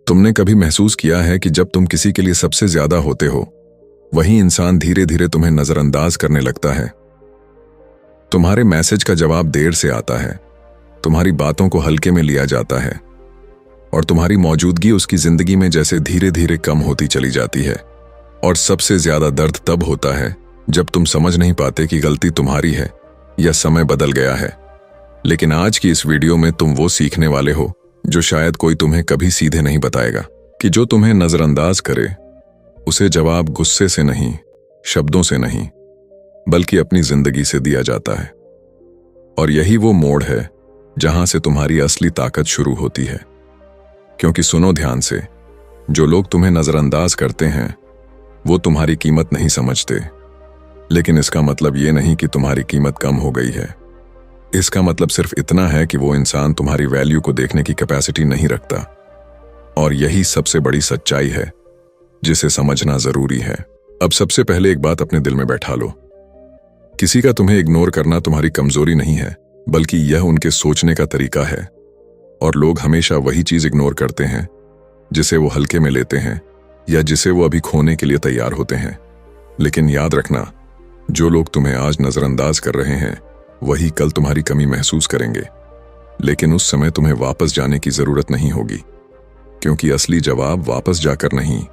तुमने कभी महसूस किया है कि जब तुम किसी के लिए सबसे ज्यादा होते हो, वही इंसान धीरे धीरे तुम्हें नजरअंदाज करने लगता है। तुम्हारे मैसेज का जवाब देर से आता है, तुम्हारी बातों को हल्के में लिया जाता है और तुम्हारी मौजूदगी उसकी जिंदगी में जैसे धीरे धीरे कम होती चली जाती है। और सबसे ज्यादा दर्द तब होता है जब तुम समझ नहीं पाते कि गलती तुम्हारी है या समय बदल गया है। लेकिन आज की इस वीडियो में तुम वो सीखने वाले हो जो शायद कोई तुम्हें कभी सीधे नहीं बताएगा, कि जो तुम्हें नजरअंदाज करे उसे जवाब गुस्से से नहीं, शब्दों से नहीं, बल्कि अपनी जिंदगी से दिया जाता है। और यही वो मोड़ है जहां से तुम्हारी असली ताकत शुरू होती है। क्योंकि सुनो ध्यान से, जो लोग तुम्हें नजरअंदाज करते हैं वो तुम्हारी कीमत नहीं समझते, लेकिन इसका मतलब ये नहीं कि तुम्हारी कीमत कम हो गई है। इसका मतलब सिर्फ इतना है कि वो इंसान तुम्हारी वैल्यू को देखने की कैपेसिटी नहीं रखता। और यही सबसे बड़ी सच्चाई है जिसे समझना जरूरी है। अब सबसे पहले एक बात अपने दिल में बैठा लो, किसी का तुम्हें इग्नोर करना तुम्हारी कमजोरी नहीं है, बल्कि यह उनके सोचने का तरीका है। और लोग हमेशा वही चीज इग्नोर करते हैं जिसे वो हल्के में लेते हैं या जिसे वो अभी खोने के लिए तैयार होते हैं। लेकिन याद रखना, जो लोग तुम्हें आज नजरअंदाज कर रहे हैं वही कल तुम्हारी कमी महसूस करेंगे। लेकिन उस समय तुम्हें वापस जाने की जरूरत नहीं होगी, क्योंकि असली जवाब वापस जाकर नहीं,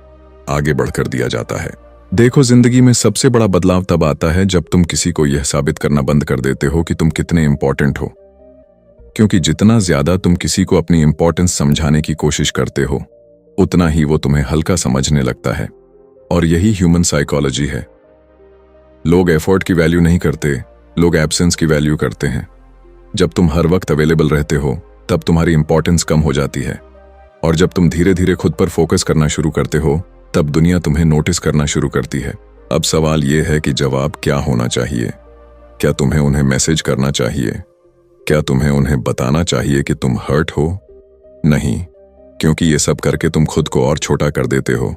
आगे बढ़कर दिया जाता है। देखो, जिंदगी में सबसे बड़ा बदलाव तब आता है जब तुम किसी को यह साबित करना बंद कर देते हो कि तुम कितने इंपॉर्टेंट हो। क्योंकि जितना ज्यादा तुम किसी को अपनी इंपॉर्टेंस समझाने की कोशिश करते हो, उतना ही वो तुम्हें हल्का समझने लगता है। और यही ह्यूमन साइकोलॉजी है। लोग एफर्ट की वैल्यू नहीं करते, लोग एब्सेंस की वैल्यू करते हैं। जब तुम हर वक्त अवेलेबल रहते हो तब तुम्हारी इंपॉर्टेंस कम हो जाती है। और जब तुम धीरे धीरे खुद पर फोकस करना शुरू करते हो तब दुनिया तुम्हें नोटिस करना शुरू करती है। अब सवाल यह है कि जवाब क्या होना चाहिए। क्या तुम्हें उन्हें मैसेज करना चाहिए? क्या तुम्हें उन्हें बताना चाहिए कि तुम हर्ट हो? नहीं, क्योंकि ये सब करके तुम खुद को और छोटा कर देते हो।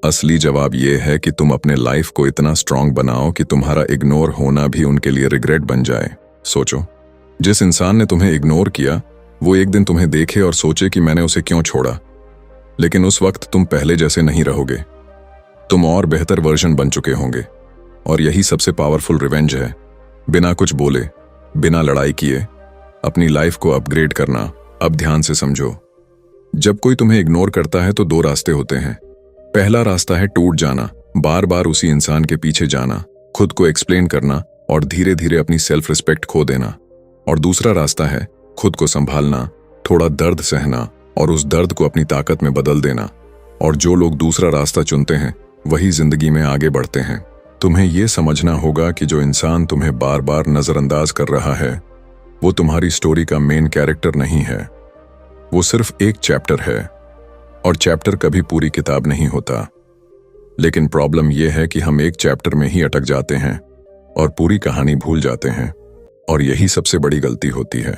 असली जवाब यह है कि तुम अपने लाइफ को इतना स्ट्रांग बनाओ कि तुम्हारा इग्नोर होना भी उनके लिए रिग्रेट बन जाए। सोचो, जिस इंसान ने तुम्हें इग्नोर किया वो एक दिन तुम्हें देखे और सोचे कि मैंने उसे क्यों छोड़ा। लेकिन उस वक्त तुम पहले जैसे नहीं रहोगे, तुम और बेहतर वर्जन बन चुके होंगे। और यही सबसे पावरफुल रिवेंज है, बिना कुछ बोले, बिना लड़ाई किए अपनी लाइफ को अपग्रेड करना। अब ध्यान से समझो, जब कोई तुम्हें इग्नोर करता है तो दो रास्ते होते हैं। पहला रास्ता है टूट जाना, बार बार उसी इंसान के पीछे जाना, खुद को एक्सप्लेन करना और धीरे धीरे अपनी सेल्फ रिस्पेक्ट खो देना। और दूसरा रास्ता है खुद को संभालना, थोड़ा दर्द सहना और उस दर्द को अपनी ताकत में बदल देना। और जो लोग दूसरा रास्ता चुनते हैं वही जिंदगी में आगे बढ़ते हैं। तुम्हें यह समझना होगा कि जो इंसान तुम्हें बार बार नजरअंदाज कर रहा है वो तुम्हारी स्टोरी का मेन कैरेक्टर नहीं है, वो सिर्फ एक चैप्टर है। और चैप्टर कभी पूरी किताब नहीं होता। लेकिन प्रॉब्लम यह है कि हम एक चैप्टर में ही अटक जाते हैं और पूरी कहानी भूल जाते हैं। और यही सबसे बड़ी गलती होती है।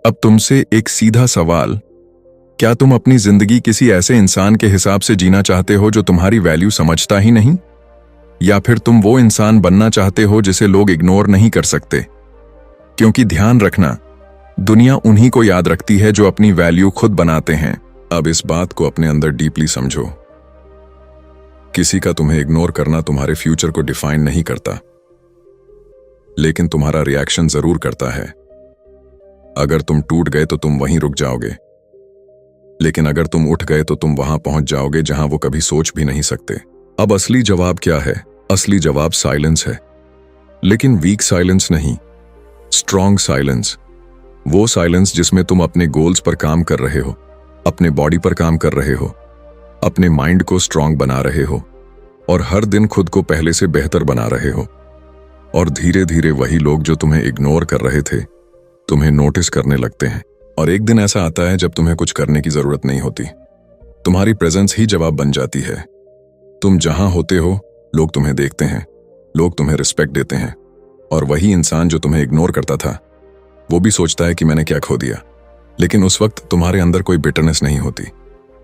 अब तुमसे एक सीधा सवाल, क्या तुम अपनी जिंदगी किसी ऐसे इंसान के हिसाब से जीना चाहते हो जो तुम्हारी वैल्यू समझता ही नहीं? या फिर तुम वो इंसान बनना चाहते हो जिसे लोग इग्नोर नहीं कर सकते? क्योंकि ध्यान रखना, दुनिया उन्हीं को याद रखती है जो अपनी वैल्यू खुद बनाते हैं। अब इस बात को अपने अंदर डीपली समझो, किसी का तुम्हें इग्नोर करना तुम्हारे फ्यूचर को डिफाइन नहीं करता, लेकिन तुम्हारा रिएक्शन जरूर करता है। अगर तुम टूट गए तो तुम वहीं रुक जाओगे, लेकिन अगर तुम उठ गए तो तुम वहां पहुंच जाओगे जहां वो कभी सोच भी नहीं सकते। अब असली जवाब क्या है? असली जवाब साइलेंस है, लेकिन वीक साइलेंस नहीं, स्ट्रॉन्ग साइलेंस। वो साइलेंस जिसमें तुम अपने गोल्स पर काम कर रहे हो, अपने बॉडी पर काम कर रहे हो, अपने माइंड को स्ट्रांग बना रहे हो और हर दिन खुद को पहले से बेहतर बना रहे हो। और धीरे धीरे वही लोग जो तुम्हें इग्नोर कर रहे थे तुम्हें नोटिस करने लगते हैं। और एक दिन ऐसा आता है जब तुम्हें कुछ करने की जरूरत नहीं होती, तुम्हारी प्रेजेंस ही जवाब बन जाती है। तुम जहां होते हो लोग तुम्हें देखते हैं, लोग तुम्हें रिस्पेक्ट देते हैं। और वही इंसान जो तुम्हें इग्नोर करता था वो भी सोचता है कि मैंने क्या खो दिया। लेकिन उस वक्त तुम्हारे अंदर कोई बिटरनेस नहीं होती,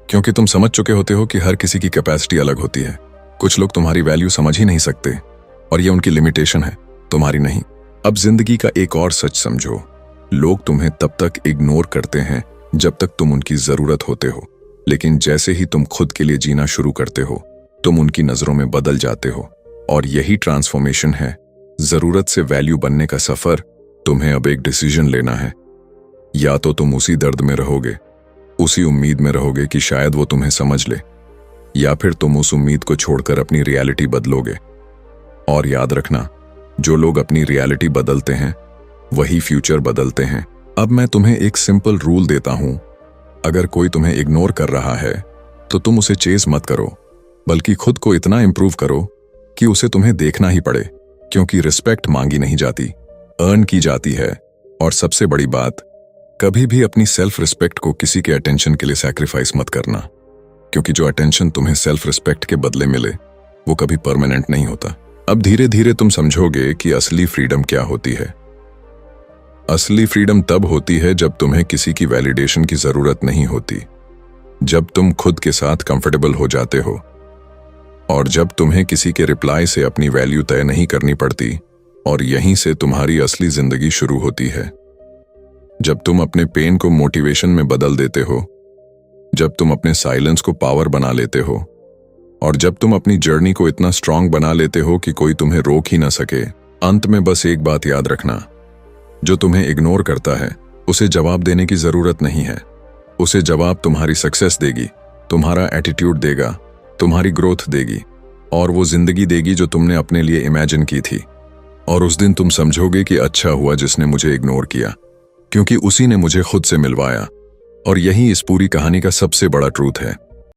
क्योंकि तुम समझ चुके होते हो कि हर किसी की कैपेसिटी अलग होती है। कुछ लोग तुम्हारी वैल्यू समझ ही नहीं सकते और ये उनकी लिमिटेशन है, तुम्हारी नहीं। अब जिंदगी का एक और सच समझो, लोग तुम्हें तब तक इग्नोर करते हैं जब तक तुम उनकी जरूरत होते हो। लेकिन जैसे ही तुम खुद के लिए जीना शुरू करते हो, तुम उनकी नजरों में बदल जाते हो। और यही ट्रांसफॉर्मेशन है, जरूरत से वैल्यू बनने का सफर। तुम्हें अब एक डिसीजन लेना है। या तो तुम उसी दर्द में रहोगे, उसी उम्मीद में रहोगे कि शायद वो तुम्हें समझ ले, या फिर तुम उस उम्मीद को छोड़कर अपनी रियलिटी बदलोगे। और याद रखना, जो लोग अपनी रियलिटी बदलते हैं वही फ्यूचर बदलते हैं। अब मैं तुम्हें एक सिंपल रूल देता हूं, अगर कोई तुम्हें इग्नोर कर रहा है तो तुम उसे चेस मत करो, बल्कि खुद को इतना इंप्रूव करो कि उसे तुम्हें देखना ही पड़े। क्योंकि रिस्पेक्ट मांगी नहीं जाती, अर्न की जाती है। और सबसे बड़ी बात, कभी भी अपनी सेल्फ रिस्पेक्ट को किसी के अटेंशन के लिए सैक्रिफाइस मत करना, क्योंकि जो अटेंशन तुम्हें सेल्फ रिस्पेक्ट के बदले मिले वो कभी परमानेंट नहीं होता। अब धीरे धीरे तुम समझोगे कि असली फ्रीडम क्या होती है। असली फ्रीडम तब होती है जब तुम्हें किसी की वैलिडेशन की जरूरत नहीं होती, जब तुम खुद के साथ कंफर्टेबल हो जाते हो, और जब तुम्हें किसी के रिप्लाई से अपनी वैल्यू तय नहीं करनी पड़ती। और यहीं से तुम्हारी असली जिंदगी शुरू होती है। जब तुम अपने पेन को मोटिवेशन में बदल देते हो, जब तुम अपने साइलेंस को पावर बना लेते हो, और जब तुम अपनी जर्नी को इतना स्ट्रांग बना लेते हो कि कोई तुम्हें रोक ही ना सके। अंत में बस एक बात याद रखना, जो तुम्हें इग्नोर करता है उसे जवाब देने की जरूरत नहीं है। उसे जवाब तुम्हारी सक्सेस देगी, तुम्हारा एटीट्यूड देगा, तुम्हारी ग्रोथ देगी, और वो जिंदगी देगी जो तुमने अपने लिए इमेजिन की थी। और उस दिन तुम समझोगे कि अच्छा हुआ जिसने मुझे इग्नोर किया, क्योंकि उसी ने मुझे खुद से मिलवाया। और यही इस पूरी कहानी का सबसे बड़ा ट्रूथ है।